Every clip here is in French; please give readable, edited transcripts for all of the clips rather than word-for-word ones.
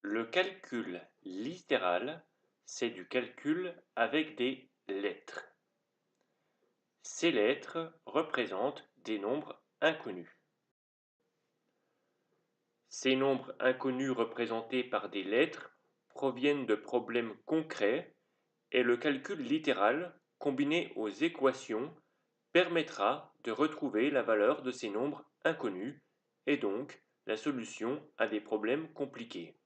Le calcul littéral, c'est du calcul avec des lettres. Ces lettres représentent des nombres inconnus. Ces nombres inconnus représentés par des lettres proviennent de problèmes concrets et le calcul littéral, combiné aux équations, permettra de retrouver la valeur de ces nombres inconnus et donc la solution à des problèmes compliqués.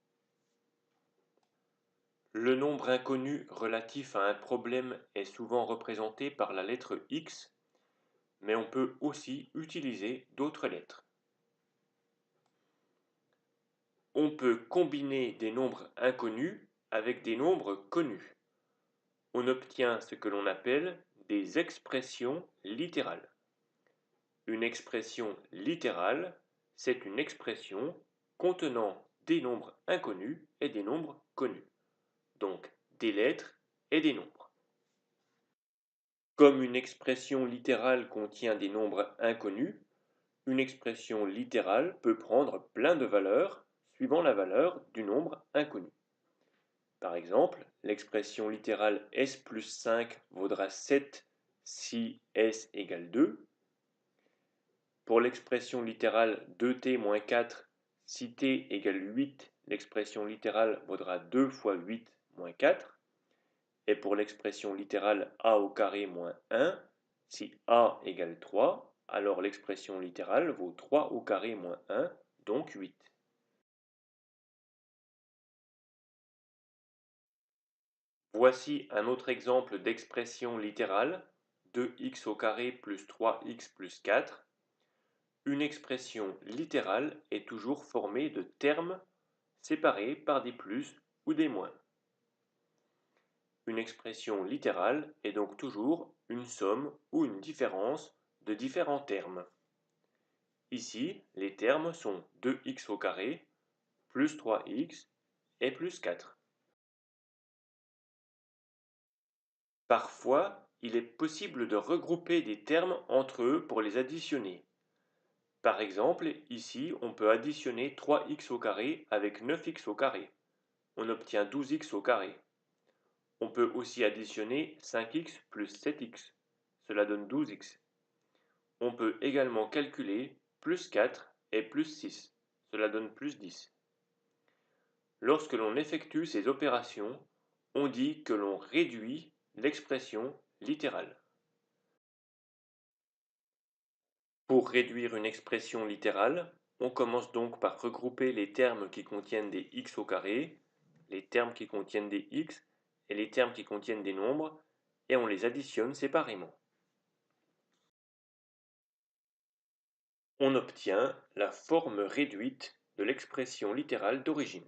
Le nombre inconnu relatif à un problème est souvent représenté par la lettre X, mais on peut aussi utiliser d'autres lettres. On peut combiner des nombres inconnus avec des nombres connus. On obtient ce que l'on appelle des expressions littérales. Une expression littérale, c'est une expression contenant des nombres inconnus et des nombres connus, donc des lettres et des nombres. Comme une expression littérale contient des nombres inconnus, une expression littérale peut prendre plein de valeurs suivant la valeur du nombre inconnu. Par exemple, l'expression littérale s plus 5 vaudra 7 si s égale 2. Pour l'expression littérale 2t moins 4, si t égale 8, l'expression littérale vaudra 2 fois 8 moins 4. Et pour l'expression littérale a au carré moins 1, si a égale 3, alors l'expression littérale vaut 3 au carré moins 1, donc 8. Voici un autre exemple d'expression littérale, 2x au carré plus 3x plus 4. Une expression littérale est toujours formée de termes séparés par des plus ou des moins. Une expression littérale est donc toujours une somme ou une différence de différents termes. Ici, les termes sont 2x au carré, plus 3x et plus 4. Parfois, il est possible de regrouper des termes entre eux pour les additionner. Par exemple, ici, on peut additionner 3x au carré avec 9x au carré. On obtient 12x au carré. On peut aussi additionner 5x plus 7x. Cela donne 12x. On peut également calculer plus 4 et plus 6. Cela donne plus 10. Lorsque l'on effectue ces opérations, on dit que l'on réduit l'expression littérale. Pour réduire une expression littérale, on commence donc par regrouper les termes qui contiennent des x au carré, les termes qui contiennent des x et les termes qui contiennent des nombres, et on les additionne séparément. On obtient la forme réduite de l'expression littérale d'origine.